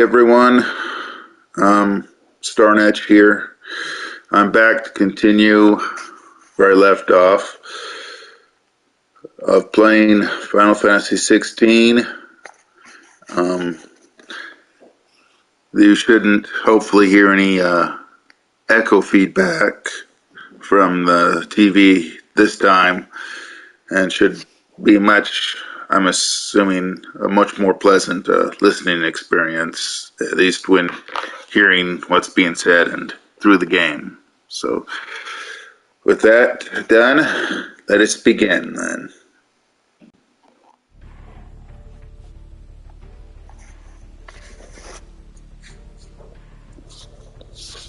Everyone, Starnetch here. I'm back to continue where I left off of playing Final Fantasy XVI. You shouldn't hopefully hear any echo feedback from the TV this time, and should be I'm assuming, a much more pleasant listening experience, at least when hearing what's being said and through the game. So, with that done, let us begin then.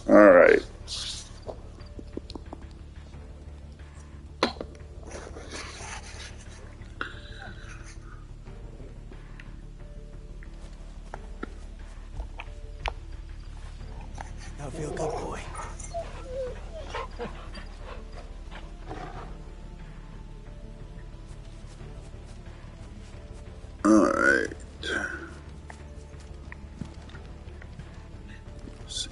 All right. Now feel good, boy. All right. Let's see.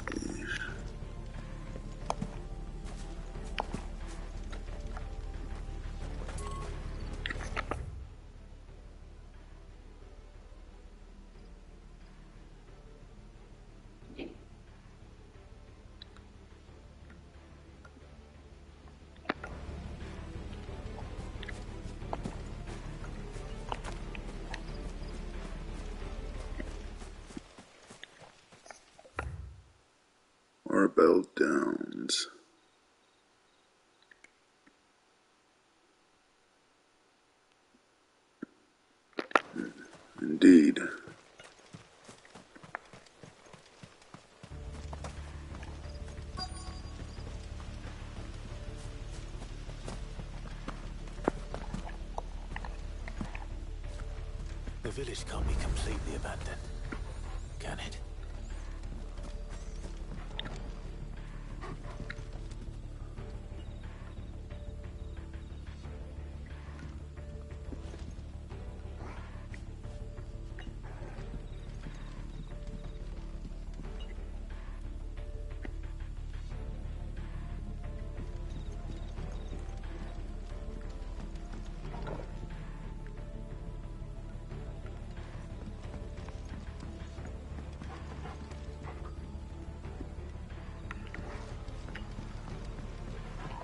Orbell Downs. Indeed. The village can't be completely abandoned, can it?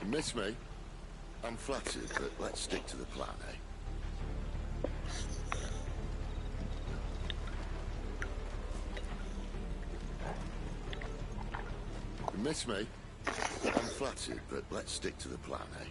You miss me? I'm flattered, but let's stick to the plan, eh? You miss me? I'm flattered, but let's stick to the plan, eh?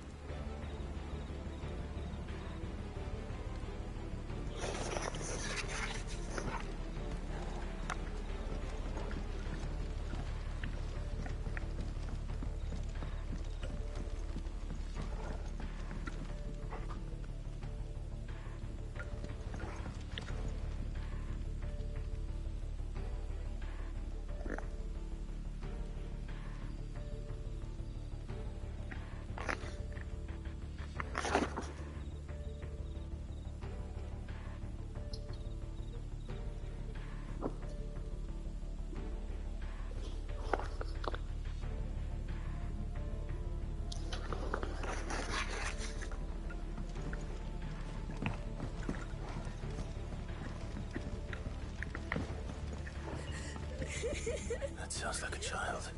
That sounds like a child.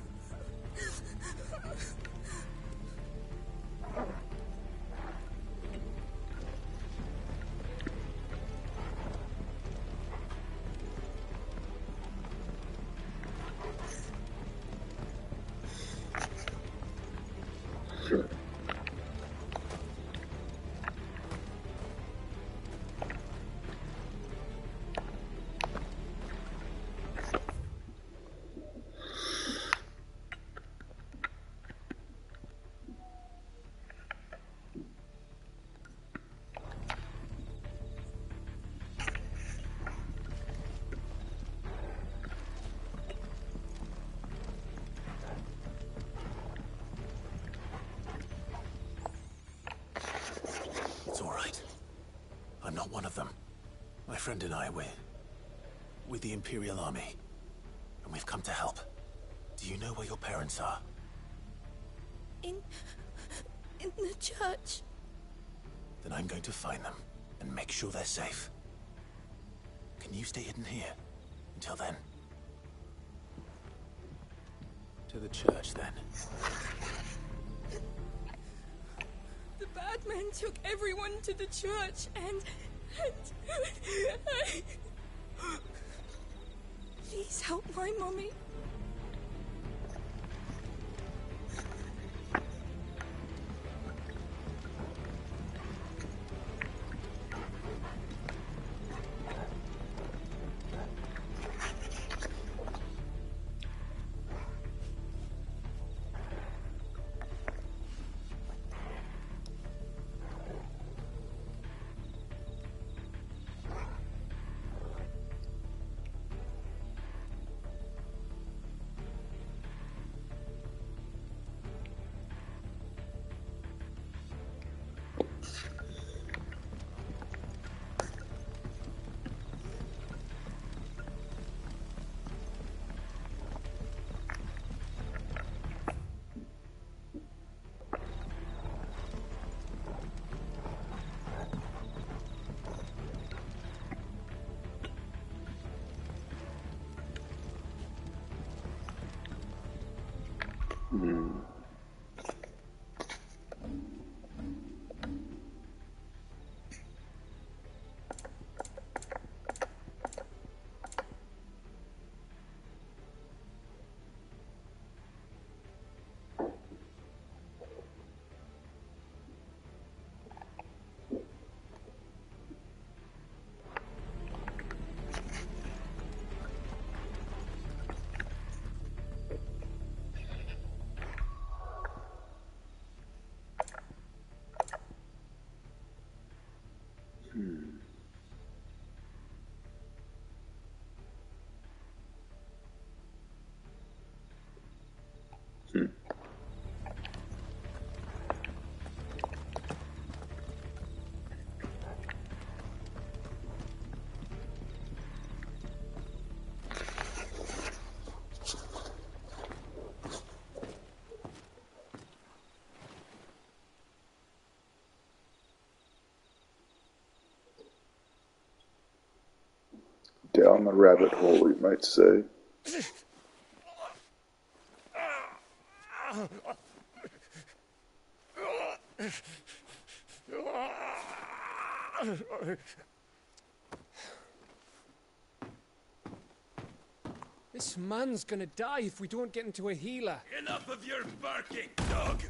It's all right. I'm not one of them. My friend and I, we're with the Imperial Army. and we've come to help. Do you know where your parents are? In the church. Then I'm going to find them and make sure they're safe. Can you stay hidden here until then? To the church, then. The bad men took everyone to the church and Please help my mommy. Down the rabbit hole, you might say. This man's gonna die if we don't get into a healer. Enough of your barking, dog!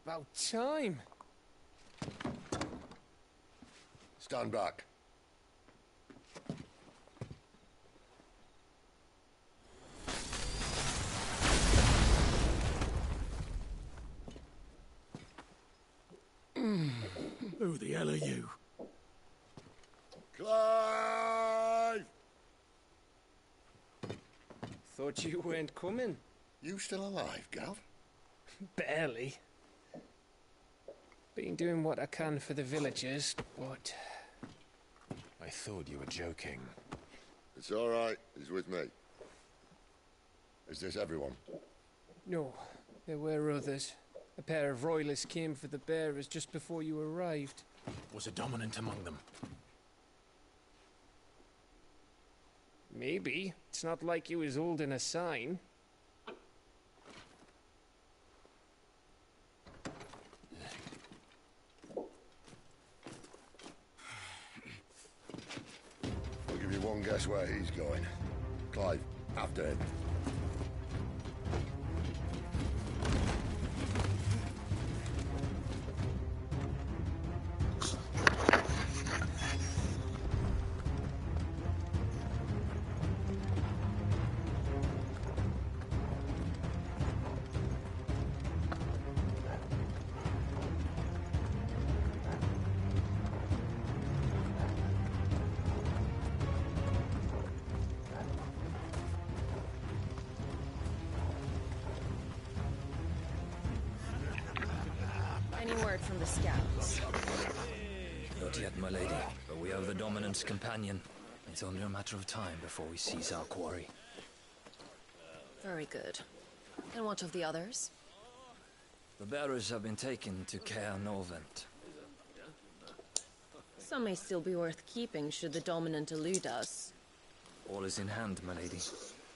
About time. Stand back. Who the hell are you? Clive! Thought you weren't coming. You still alive, Gav? Barely. Been doing what I can for the villagers, but... I thought you were joking. It's all right. He's with me. Is this everyone? No, there were others. A pair of royalists came for the bearers just before you arrived. Was a dominant among them? Maybe. It's not like he was holding a sign. I'll give you one guess where he's going. Clive, after him. Any word from the scouts? Not yet, my lady, but we have the Dominant's companion. It's only a matter of time before we seize our quarry. Very good. And what of the others? The bearers have been taken to Caer Norvent. Some may still be worth keeping should the dominant elude us. All is in hand, my lady.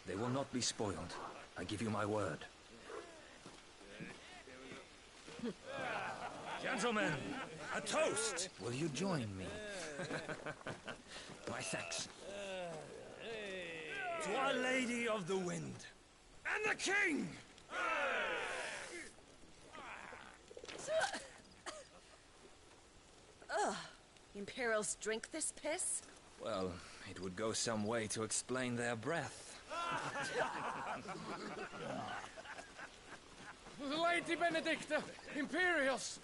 They will not be spoiled. I give you my word. Gentlemen, a toast! Will you join me? My thanks. To Our Lady of the Wind and the King! Ugh. Imperials drink this piss? Well, it would go some way to explain their breath. Lady Benedicta! Imperials!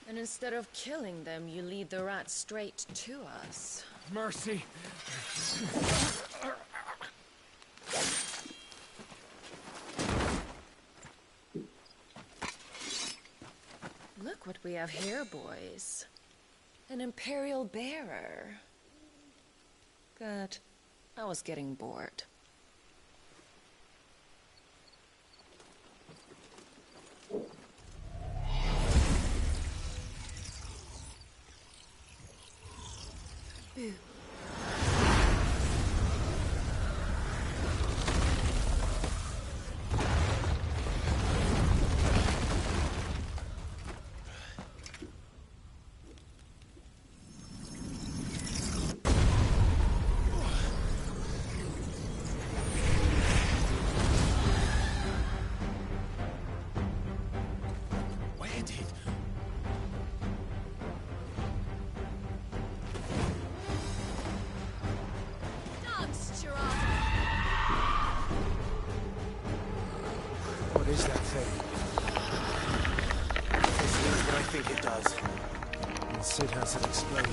And instead of killing them, you lead the rats straight to us. Mercy! Look what we have here, boys. An Imperial bearer. Good. I was getting bored. Boo. Where did... What is that thing? It does what I think it does. And Sid has it explained.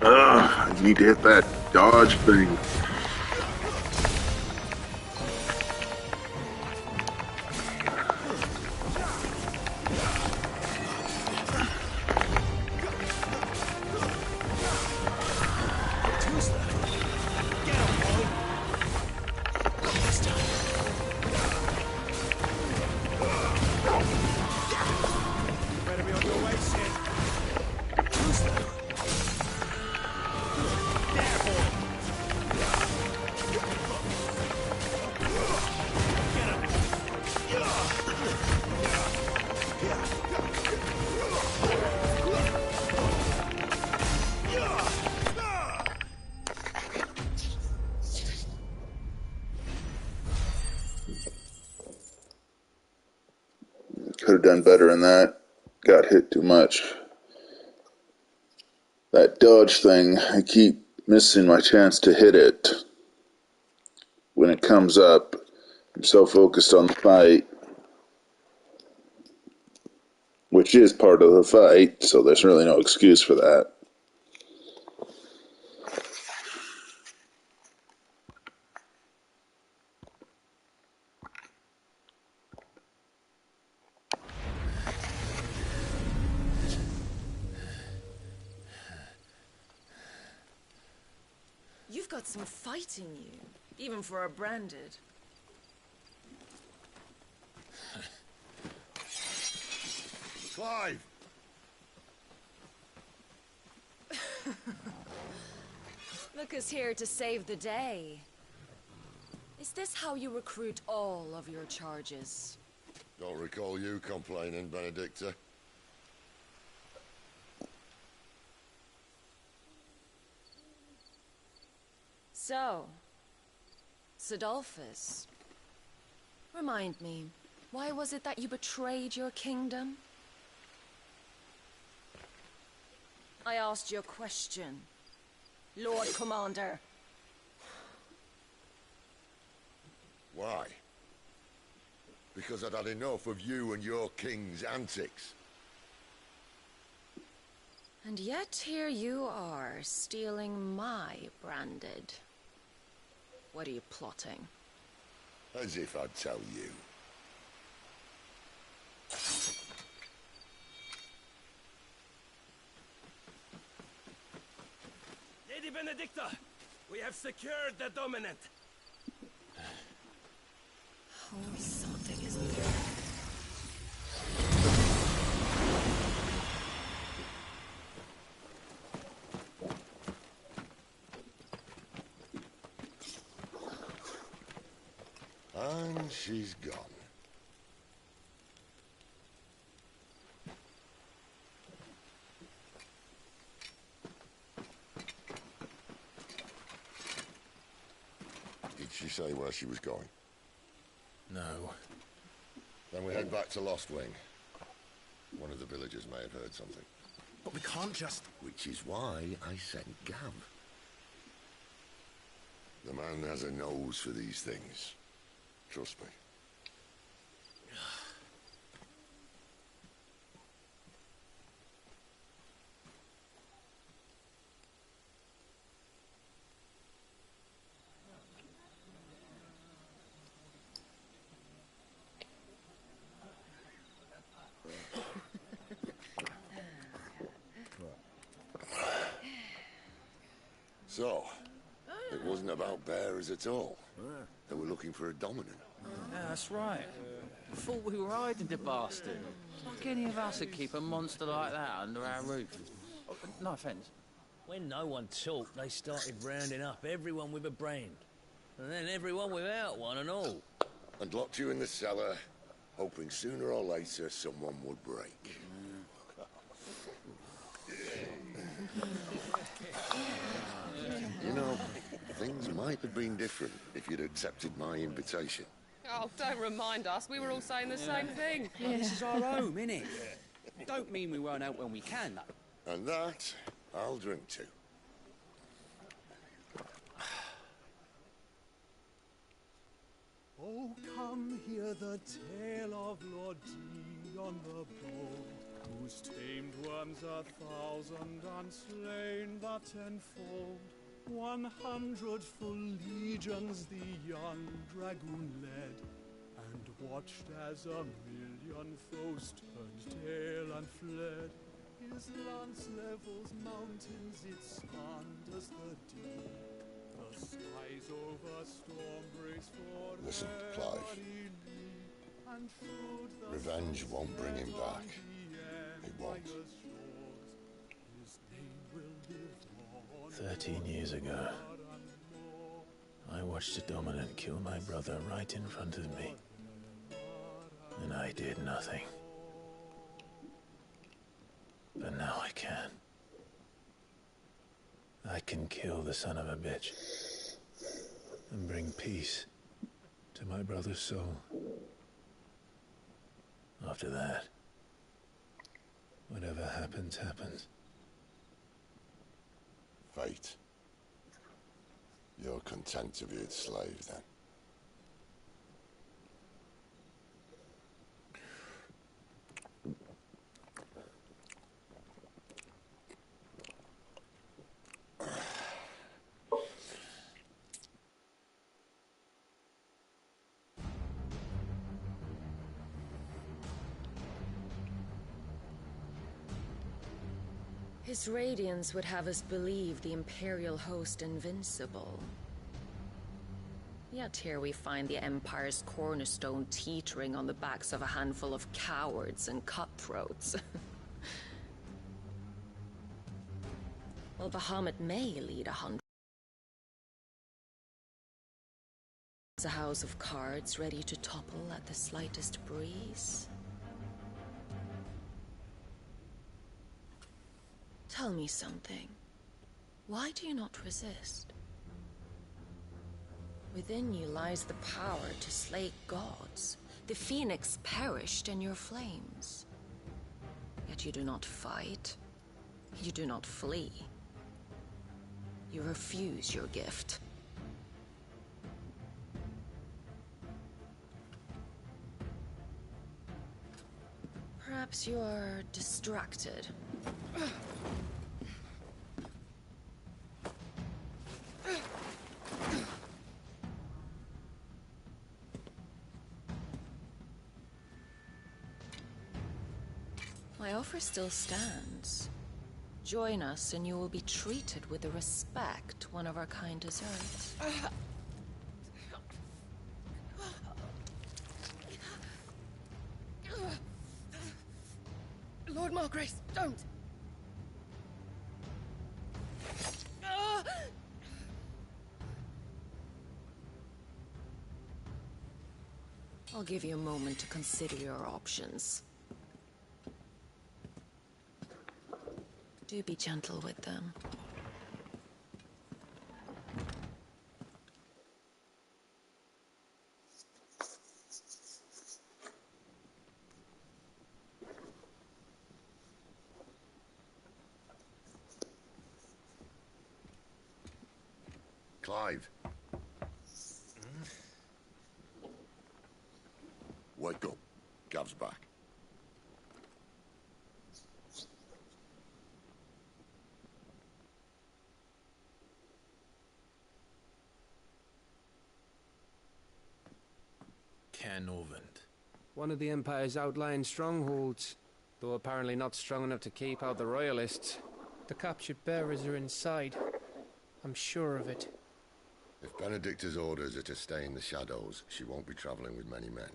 I need to hit that dodge thing. Better be on your way, Sid. Could have done better in that. Got hit too much. That dodge thing, I keep missing my chance to hit it. When it comes up, I'm so focused on the fight, which is part of the fight, so there's really no excuse for that. You've got some fight in you, even for a branded. Clive! Look who's here to save the day. Is this how you recruit all of your charges? Don't recall you complaining, Benedicta. So, Sidolphus, remind me, why was it that you betrayed your kingdom? I asked you a question, Lord Commander. Why? Because I'd had enough of you and your king's antics. And yet here you are, stealing my branded. What are you plotting? As if I'd tell you. Lady Benedicta, we have secured the dominant. Oh, something is there. And she's gone. Did she say where she was going? No. Then we head back to Lost Wing. One of the villagers may have heard something. But we can't just... Which is why I sent Gav. The man has a nose for these things. Trust me. So, it wasn't about bearers at all. They were looking for a dominant. Yeah, that's right. Thought we were hiding the bastard. Like any of us would keep a monster like that under our roof. Oh, no offence. When no one talked, they started rounding up everyone with a brand. And then everyone without one and all. And locked you in the cellar, hoping sooner or later someone would break. You know, things might have been different if you'd accepted my invitation. Oh, don't remind us. We were all saying the same thing. Yeah. This is our home, innit? Don't mean we won't out when we can, though. And that, I'll drink to. Oh, come hear the tale of Lord Dion the Bold, whose tamed worms 1,000 and slain the tenfold. 100 full legions the young dragoon led, and watched as 1,000,000 foes turned tail and fled. His lance levels mountains, it sanders the deep. The skies over storm breaks for Listen, Clive. Revenge won't bring him back. It won't. 13 years ago, I watched a dominant kill my brother right in front of me. And I did nothing. But now I can. I can kill the son of a bitch and bring peace to my brother's soul. After that, whatever happens, happens. Fate. You're content to be its slave, then? His radiance would have us believe the Imperial host invincible. Yet here we find the Empire's cornerstone teetering on the backs of a handful of cowards and cutthroats. Well, Bahamut may lead 100. It's a house of cards ready to topple at the slightest breeze. Tell me something. Why do you not resist? Within you lies the power to slay gods. The phoenix perished in your flames. Yet you do not fight. You do not flee. You refuse your gift. Perhaps you are distracted. My offer still stands. Join us and you will be treated with the respect one of our kind deserves. Lord Margrace, don't! I'll give you a moment to consider your options. Do be gentle with them. Clive. Wake up. Gav's back. Canovant. One of the Empire's outlying strongholds, though apparently not strong enough to keep out the Royalists. The captured bearers are inside. I'm sure of it. If Benedicta's orders are to stay in the shadows, she won't be travelling with many men.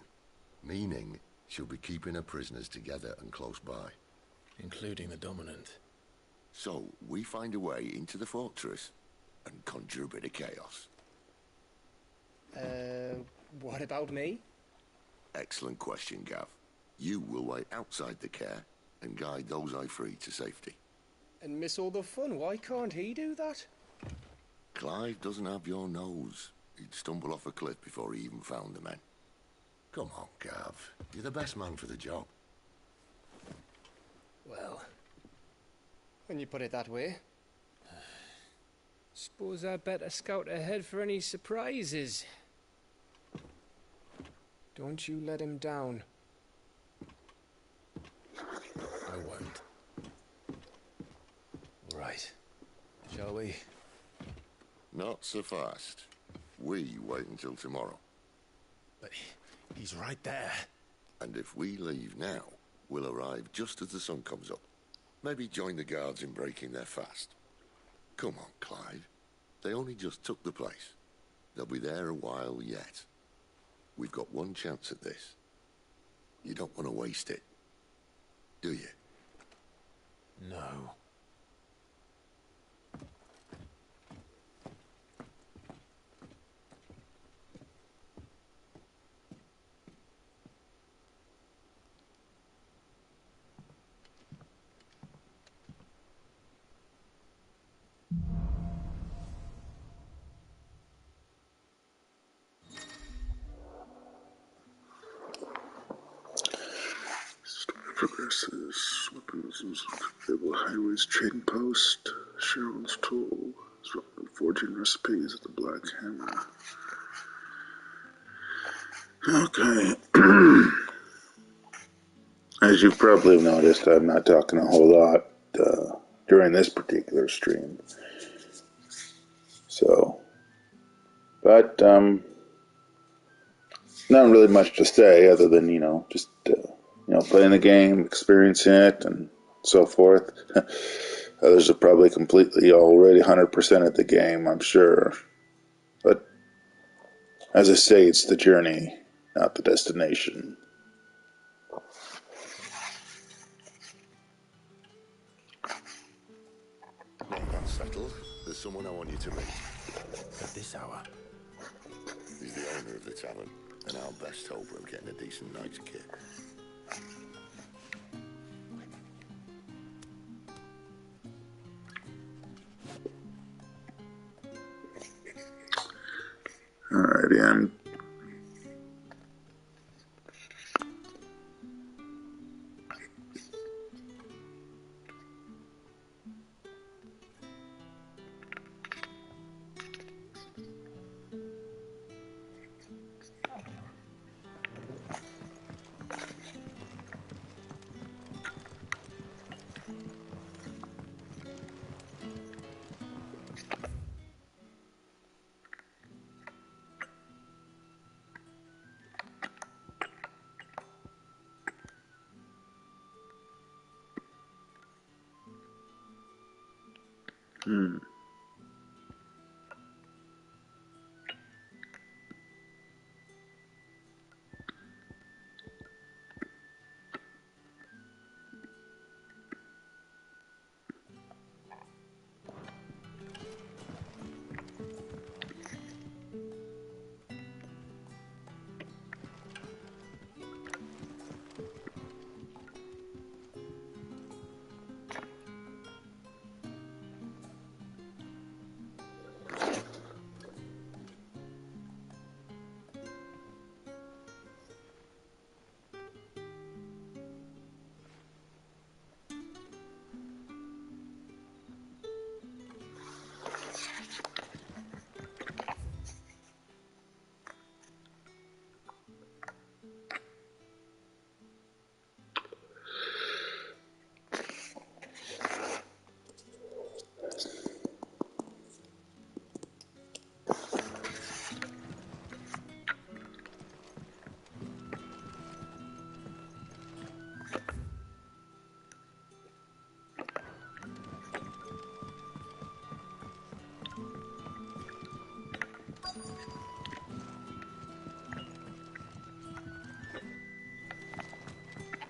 Meaning, she'll be keeping her prisoners together and close by. Including the Dominant. So, we find a way into the fortress and conjure a bit of chaos. What about me? Excellent question, Gav. You will wait outside the care and guide those I free to safety. And miss all the fun. Why can't he do that? Clive doesn't have your nose. He'd stumble off a cliff before he even found the men. Come on, Gav. You're the best man for the job. Well, when you put it that way. Suppose I'd better scout ahead for any surprises. Don't you let him down. I won't. All right. Shall we? Not so fast. We wait until tomorrow. But he's right there. And if we leave now, we'll arrive just as the sun comes up. Maybe join the guards in breaking their fast. Come on, Clive. They only just took the place. They'll be there a while yet. We've got one chance at this. You don't want to waste it, do you? No. Progresses, weapons, available highways, trading post, Cheryl's tool, forging recipes at the Black Hammer. Okay. As you've probably noticed, I'm not talking a whole lot during this particular stream. So, but not really much to say other than, just playing the game, experiencing it, and so forth. Others are probably completely already 100% at the game, I'm sure. But as I say, it's the journey, not the destination. Now that's settled, there's someone I want you to meet. At this hour? He's the owner of the tavern, and our best hope of getting a decent night's kit. Alrighty, I'm Hmm.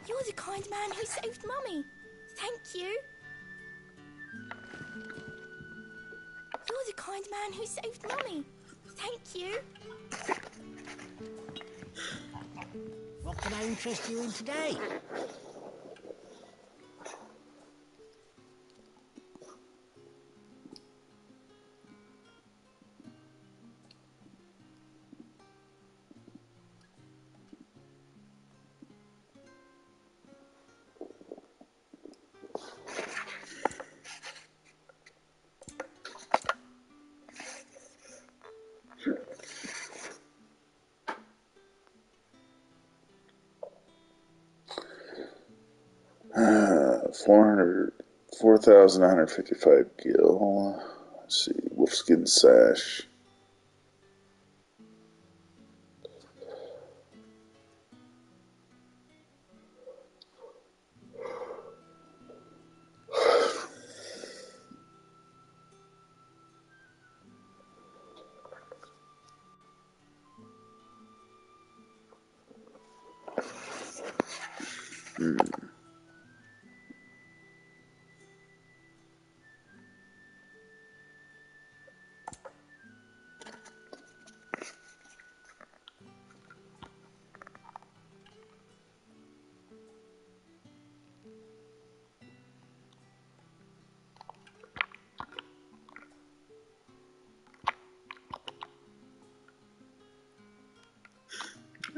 You're the kind man who saved Mummy. Thank you. You're the kind man who saved Mummy. Thank you. What can I interest you in today? Uh, 4,155 gil. Let's see, wolfskin sash. Hmm.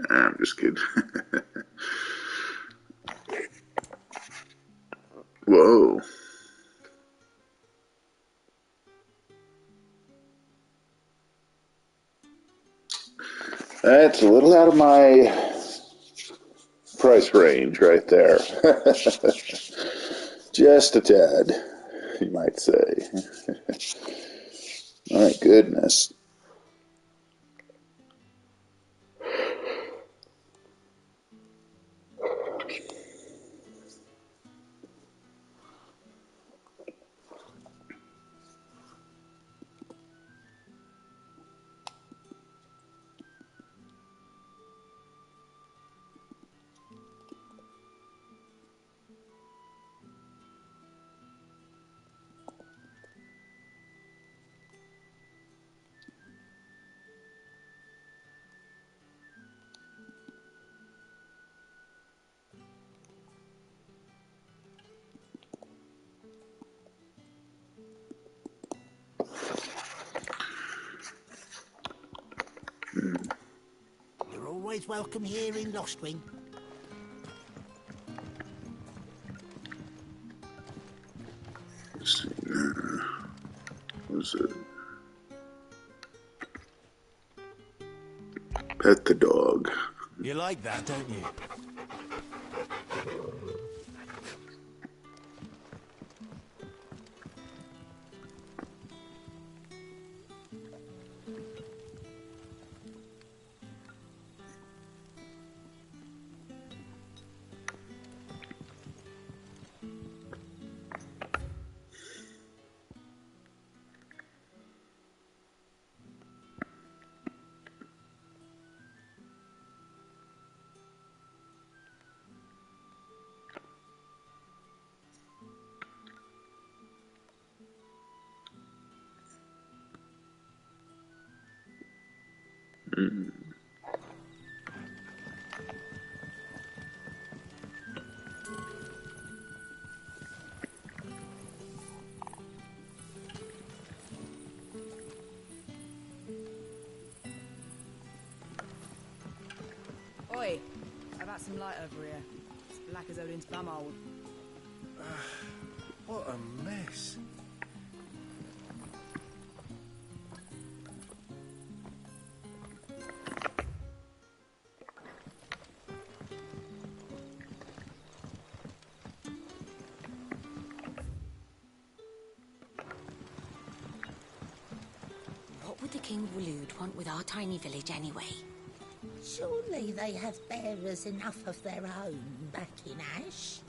I'm just kidding. Whoa. That's a little out of my price range right there. Just a tad, you might say. My goodness. You're always welcome here in Lostwing. Let's see. What's it? Pet the dog. You like that, don't you? Mm. Oi, how about some light over here? It's black as Odin's bumhole. What a mess. What would the King of Waloed want with our tiny village anyway? Surely they have bearers enough of their own back in Ash.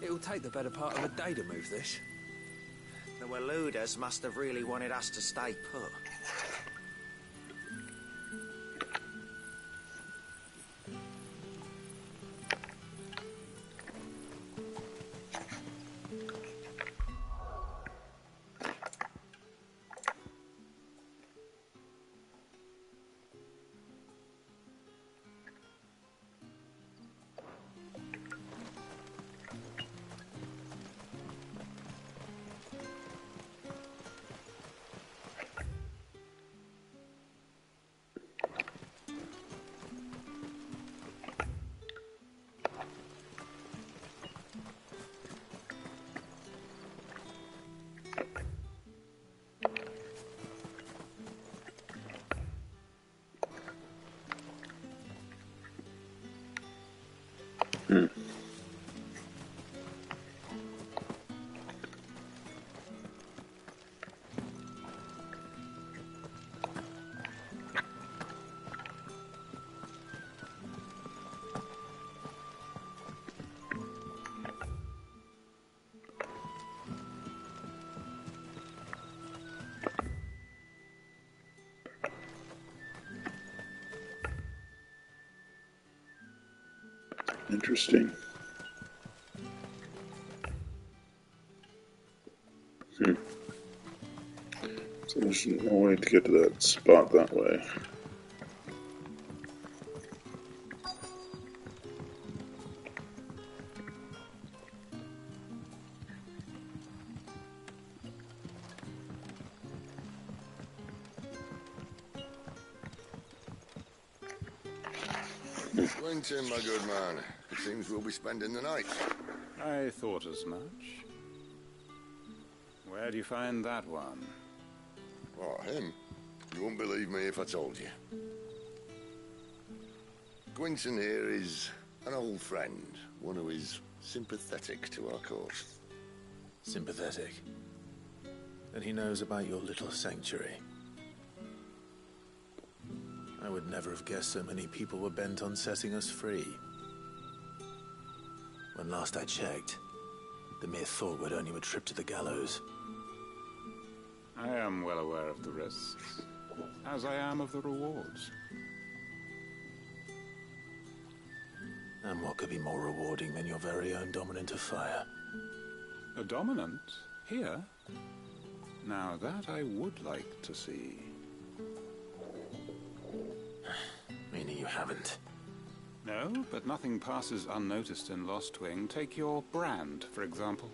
It'll take the better part of a day to move this. The Walooders must have really wanted us to stay put. Interesting. So there's no way to get to that spot that way. Quentin, my good man. It seems we'll be spending the night. I thought as much. Where do you find that one? What, him? You wouldn't believe me if I told you. Quentin here is an old friend, one who is sympathetic to our cause. Sympathetic? And he knows about your little sanctuary. I would never have guessed so many people were bent on setting us free. When last I checked, the mere thought would earn you a trip to the gallows. I am well aware of the risks, as I am of the rewards. And what could be more rewarding than your very own dominant of fire? A dominant? Here? Now that I would like to see. Meaning you haven't? No, but nothing passes unnoticed in Lost Wing. Take your brand, for example.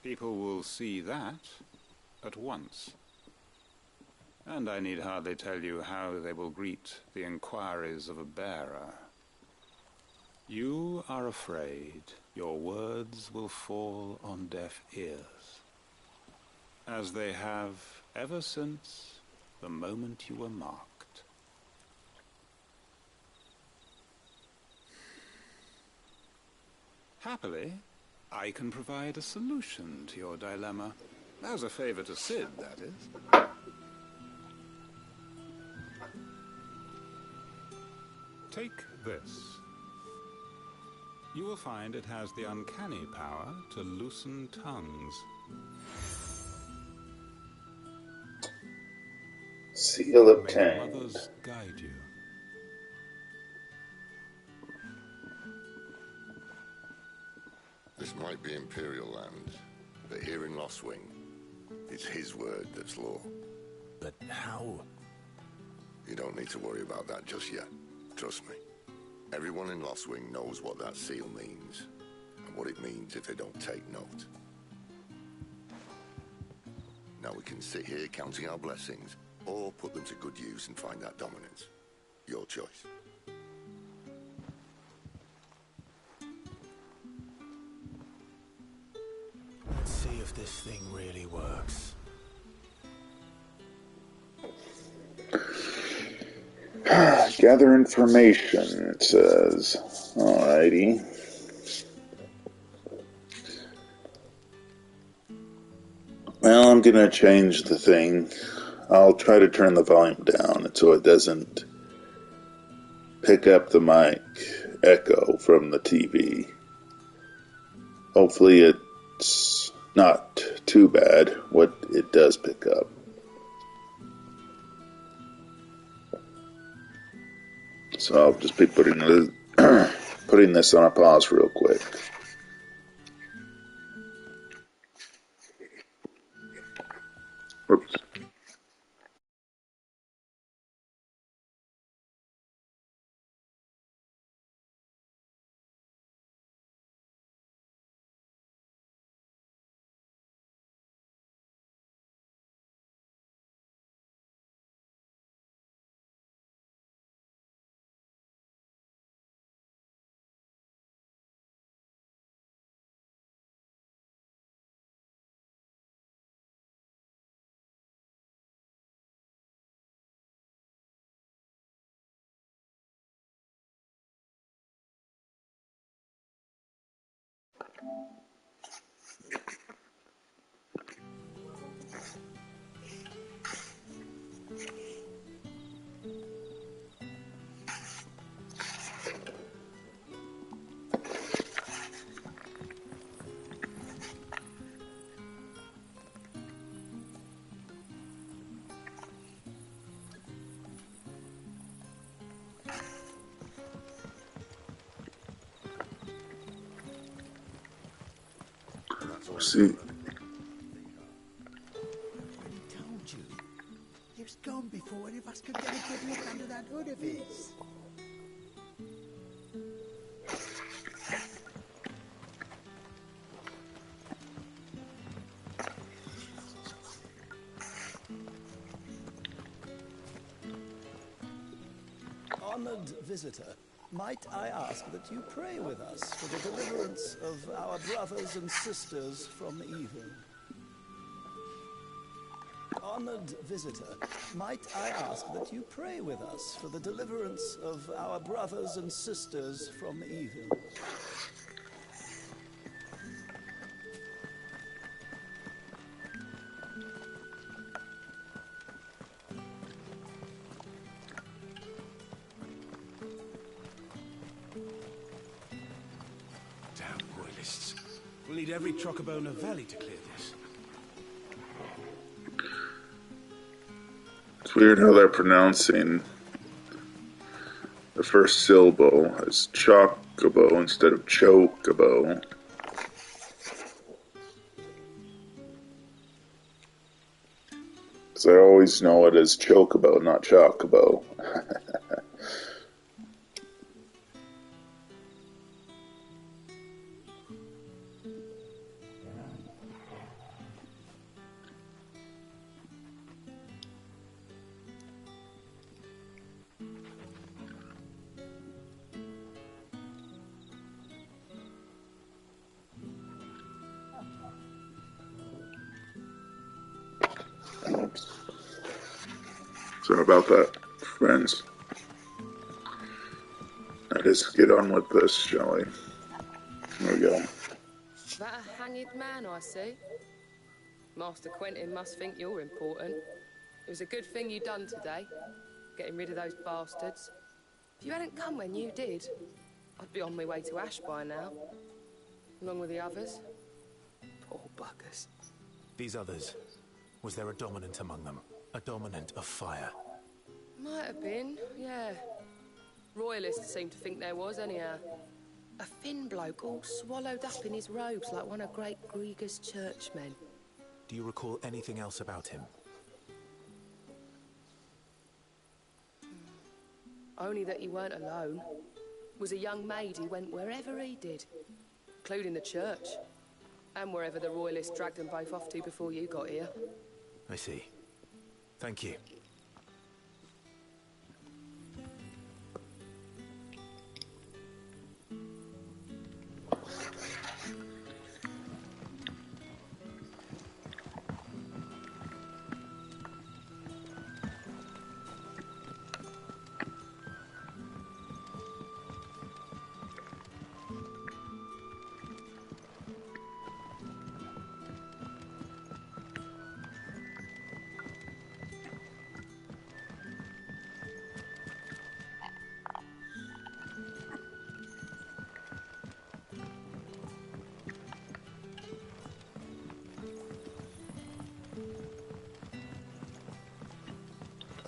People will see that at once. And I need hardly tell you how they will greet the inquiries of a bearer. You are afraid your words will fall on deaf ears, as they have ever since the moment you were marked. Happily, I can provide a solution to your dilemma. As a favor to Sid, that is. Take this. You will find it has the uncanny power to loosen tongues. Seal of May Tang. mothers guide you. This might be Imperial land, but here in Lost Wing, it's his word that's law. But how? You don't need to worry about that just yet. Trust me. Everyone in Lost Wing knows what that seal means, and what it means if they don't take note. Now we can sit here counting our blessings, or put them to good use and find that dominance. Your choice. Let's see if this thing really works. Gather information, it says. Alrighty. Well, I'm gonna change the thing. I'll try to turn the volume down so it doesn't pick up the mic echo from the TV. Hopefully it's not too bad what it does pick up. So I'll just be putting this on a pause real quick. Oops. See. I told you. He was gone before any of us could get a good look under that hood of his. Honored visitor, might I ask that you pray with us for the deliverance of our brothers and sisters from evil? Honored visitor, might I ask that you pray with us for the deliverance of our brothers and sisters from evil? need every Chocobo in the valley to clear this. It's weird how they're pronouncing the first syllable as chocobo instead of chocobo. Because I always know it as chocobo, not chocobo. Sorry about that, friends. Let's get on with this, shall we? There we go. That a hanged man I see? Master Quentin must think you're important. It was a good thing you done today, getting rid of those bastards. If you hadn't come when you did, I'd be on my way to Ash by now, along with the others. Poor buggers. These others, was there a dominant among them? A dominant of fire? Might have been, yeah. Royalists seem to think there was, anyhow. A thin bloke all swallowed up in his robes like one of Great Grieger's churchmen. Do you recall anything else about him? Only that he weren't alone. Was a young maid who went wherever he did, including the church, and wherever the Royalists dragged them both off to before you got here. I see. Thank you.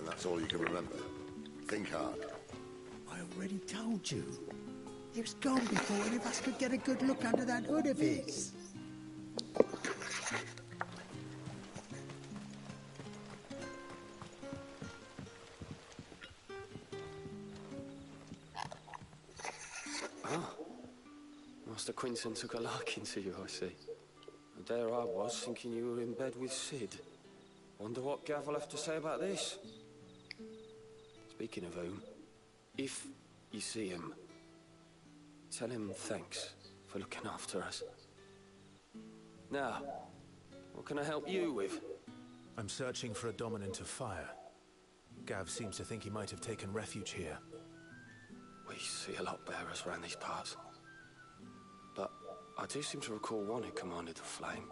That's all you can remember. Think hard. I already told you. He was gone before any of us could get a good look under that hood of his. Ah. Master Quinton took a liking to you, I see. And there I was, thinking you were in bed with Sid. Wonder what Gav will have to say about this. Speaking of whom, if you see him, tell him thanks for looking after us. Now, what can I help you with? I'm searching for a dominant of fire. Gav seems to think he might have taken refuge here. We see a lot bearers around these parts. But I do seem to recall one who commanded the flame.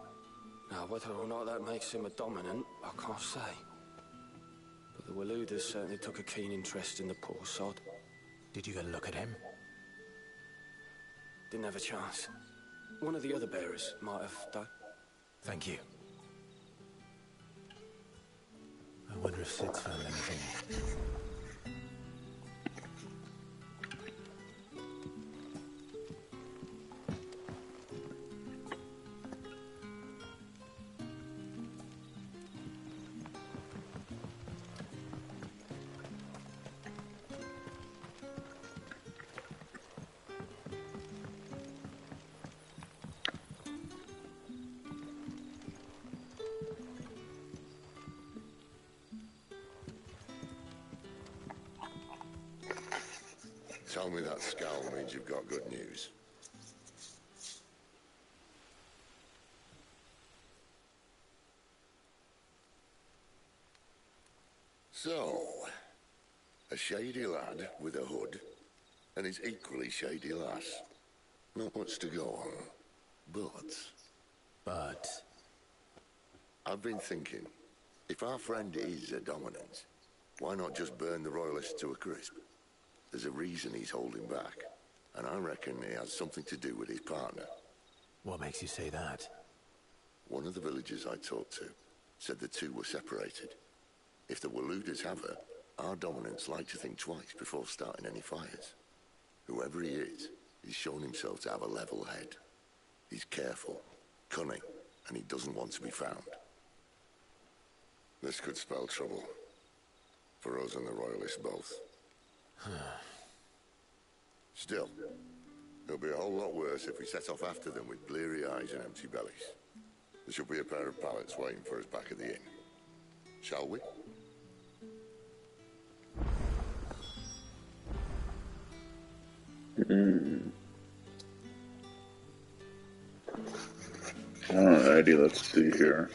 Now, whether or not that makes him a dominant, I can't say. But the Waluders certainly took a keen interest in the poor sod. Did you get a look at him? Didn't have a chance. One of the other bearers might have done. Thank you. I wonder if Sid's found anything. Tell me that scowl means you've got good news. So, a shady lad with a hood, and his equally shady lass. Not much to go on, but... I've been thinking, if our friend is a dominant, why not just burn the Royalists to a crisp? There's a reason he's holding back, and I reckon it has something to do with his partner. What makes you say that? One of the villagers I talked to said the two were separated. If the Waluders have her, our dominants like to think twice before starting any fires. Whoever he is, he's shown himself to have a level head. He's careful, cunning, and he doesn't want to be found. This could spell trouble. For us and the Royalists both. Still, it'll be a whole lot worse if we set off after them with bleary eyes and empty bellies. There should be a pair of pallets waiting for us back at the inn. Shall we? Alrighty, let's see here.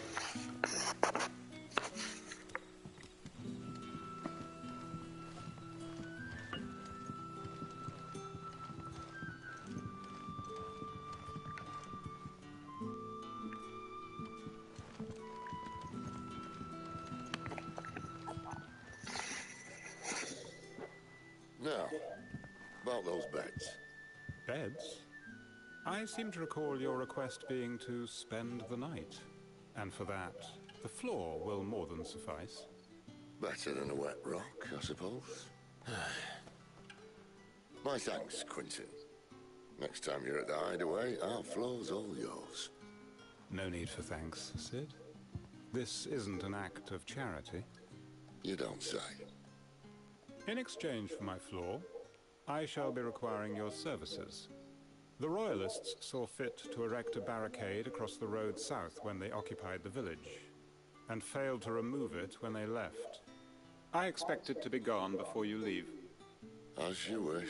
Now, about those beds. Beds? I seem to recall your request being to spend the night. And for that, the floor will more than suffice. Better than a wet rock, I suppose. My thanks, Quentin. Next time you're at the hideaway, our floor's all yours. No need for thanks, Sid. This isn't an act of charity. You don't say. In exchange for my floor, I shall be requiring your services. The Royalists saw fit to erect a barricade across the road south when they occupied the village, and failed to remove it when they left. I expect it to be gone before you leave. As you wish.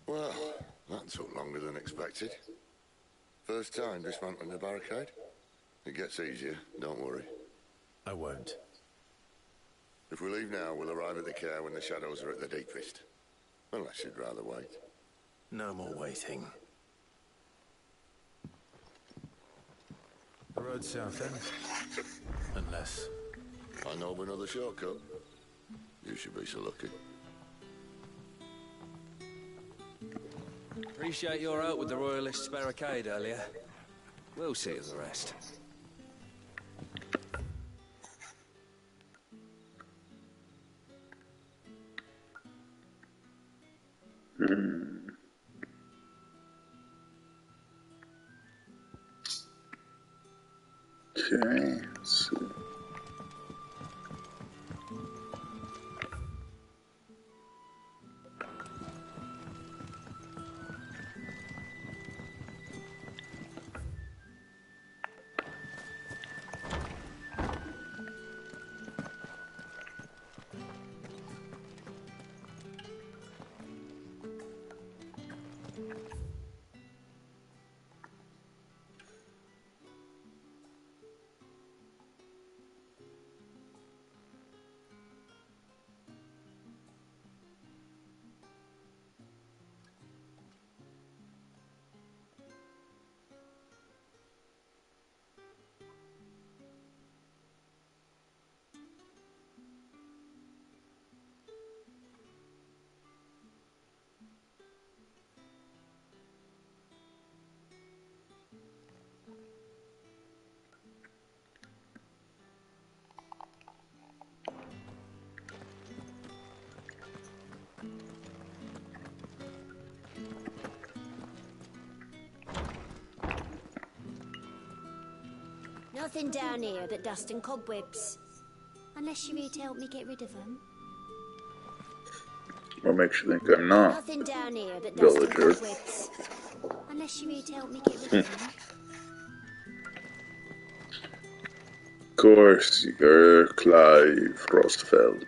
Well, that took longer than expected. First time dismantling the barricade? It gets easier, don't worry. I won't. If we leave now, we'll arrive at the care when the shadows are at the deepest. Unless you'd rather wait. No more waiting. The road south then? Unless... I know of another shortcut. You should be so lucky. Appreciate your help with the Royalists' barricade earlier. We'll see to the rest. Okay, let's see. Nothing down here but dust and cobwebs. Unless you're here to help me get rid of them. What makes you think I'm not? Nothing down here but dust and Villager. cobwebs. Unless you're here to help me get rid of them. Of course, you're Clive Rostfeld.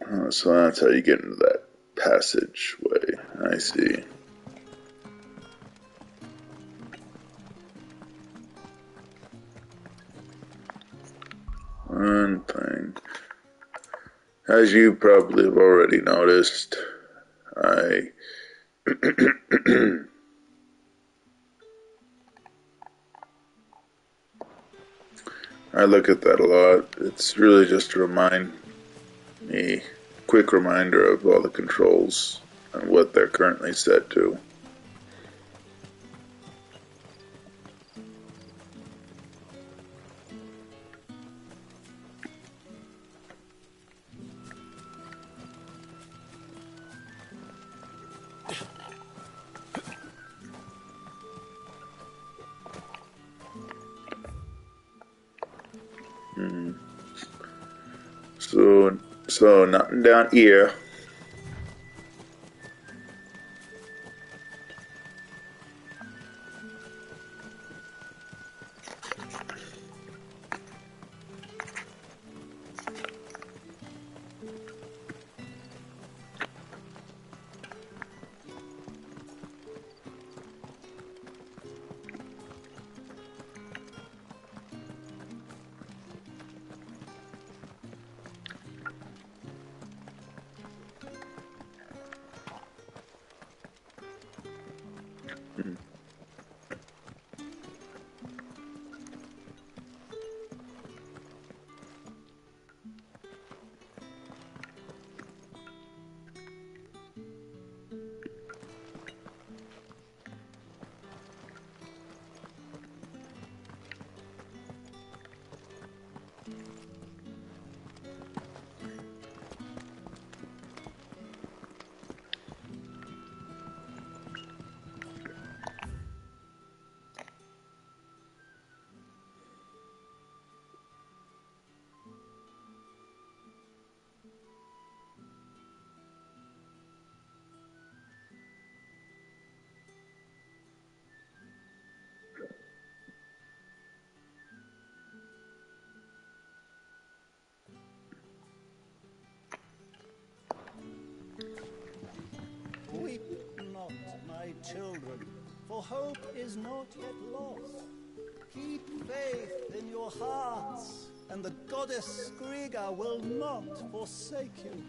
Oh, so that's how you get into that passageway. I see. thing. As you probably have already noticed, I I look at that a lot. It's really just to remind me, quick reminder of all the controls and what they're currently set to. So nothing down here. Weep not, my children, for hope is not yet lost. Keep faith in your hearts, and the goddess Skriga will not forsake you.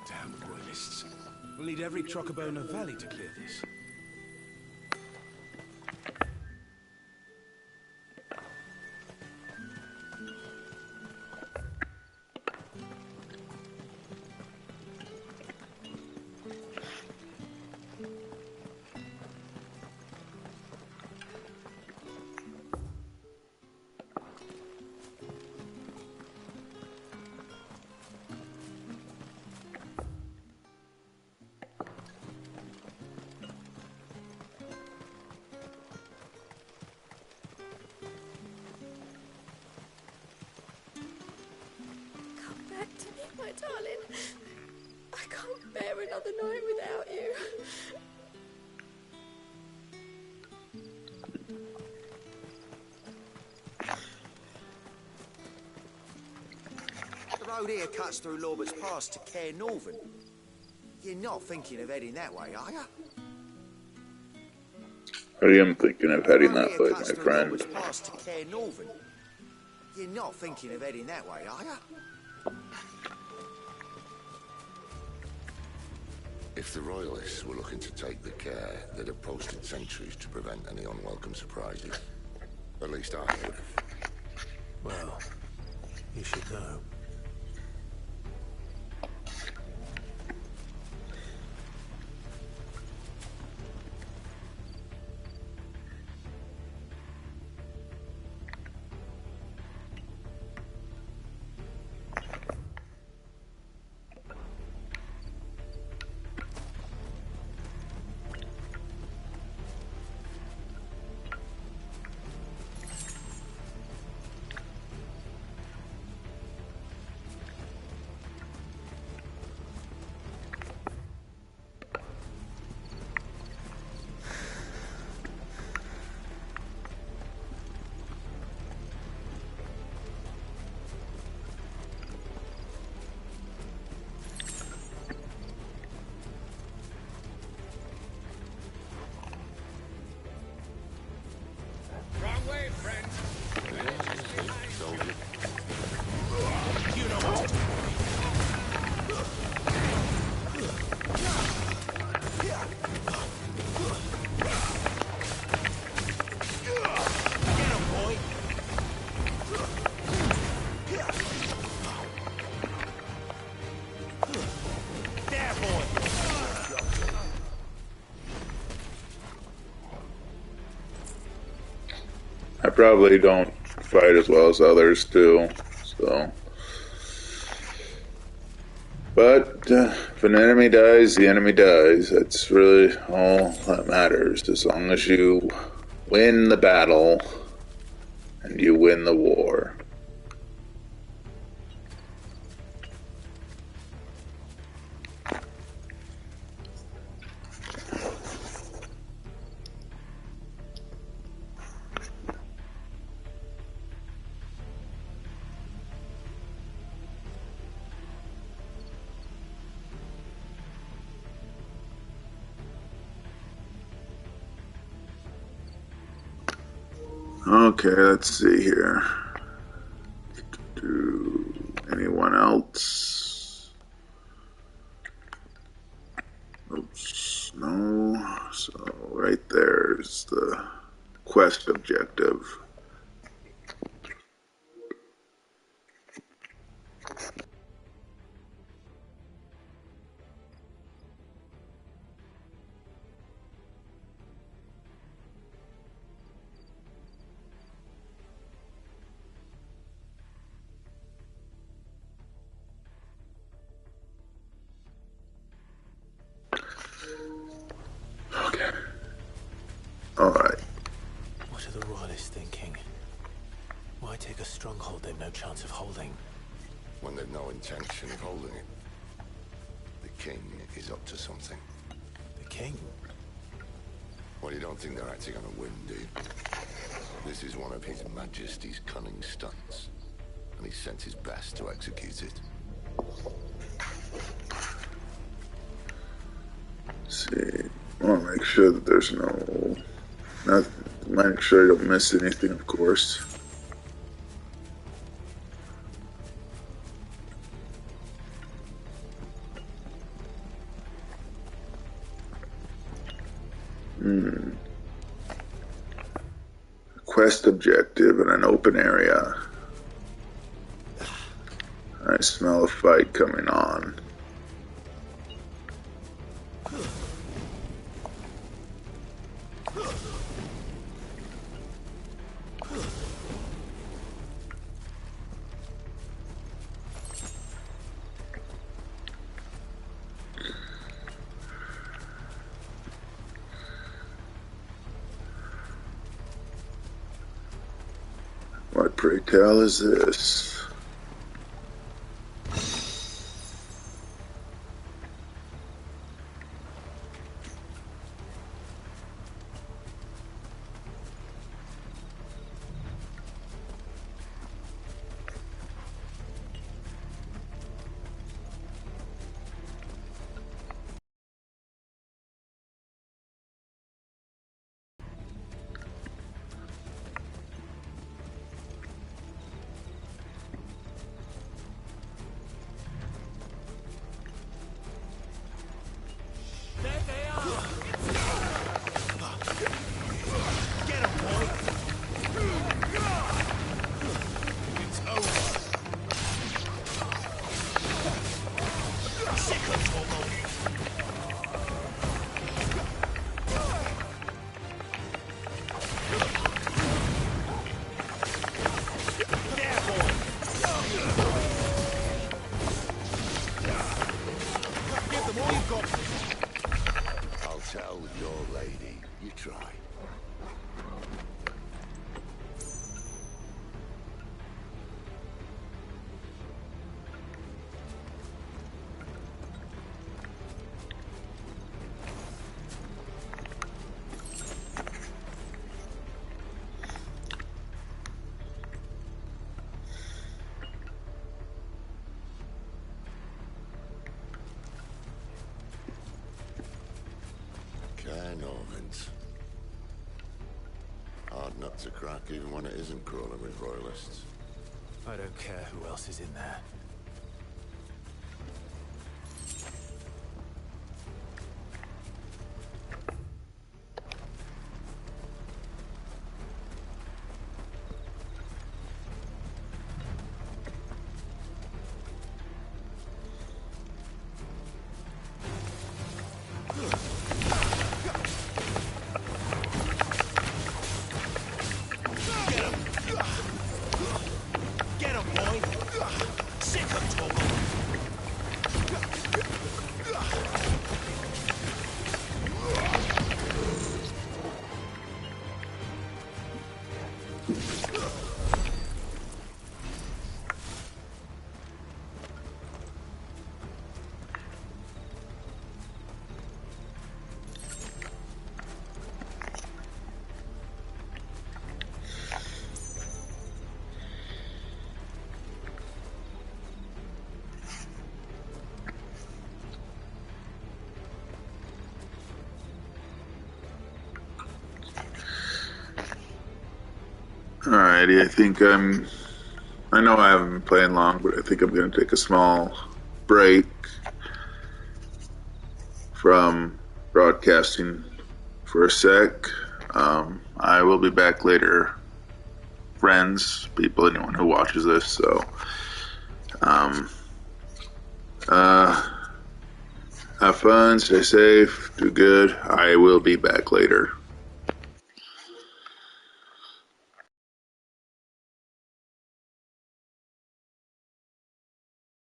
Damn royalists. We'll need every Chocobo in the valley to clear this. My darling, I can't bear another night without you. The road here cuts through Lorbert's Pass to Care Northern. You're not thinking of heading that way, are you? I am thinking of heading that way, my friend. Lorbert's Pass to Care Northern. You're not thinking of heading that way, are you? If the Royalists were looking to take the care, they'd have posted sentries to prevent any unwelcome surprises. At least I would have. Well, you should know. probably don't fight as well as others do, so. But if an enemy dies, the enemy dies. That's really all that matters. As long as you win the battle and you win the war. Okay, let's see here. Do anyone else? Oops, no. So right there's the quest objective. Okay. Alright. What are the royalists thinking? Why take a stronghold they've no chance of holding? When they've no intention of holding it. The king is up to something. The king? Well, you don't think they're actually gonna win, do you? This is one of His Majesty's cunning stunts, and he sent his best to execute it. Let's see. I want to make sure that there's make sure I don't miss anything, of course. Quest objective in an open area. I smell a fight coming on. What, pray tell, is this? I'll tell your lady. You try. Norvins. Hard nut to crack even when it isn't crawling with royalists. I don't care who else is in there. Get him! boy. Sick of trouble. Alrighty, I know I haven't been playing long, but I think I'm going to take a small break from broadcasting for a sec. I will be back later, friends, people, anyone who watches this, so have fun, stay safe, do good. I will be back later.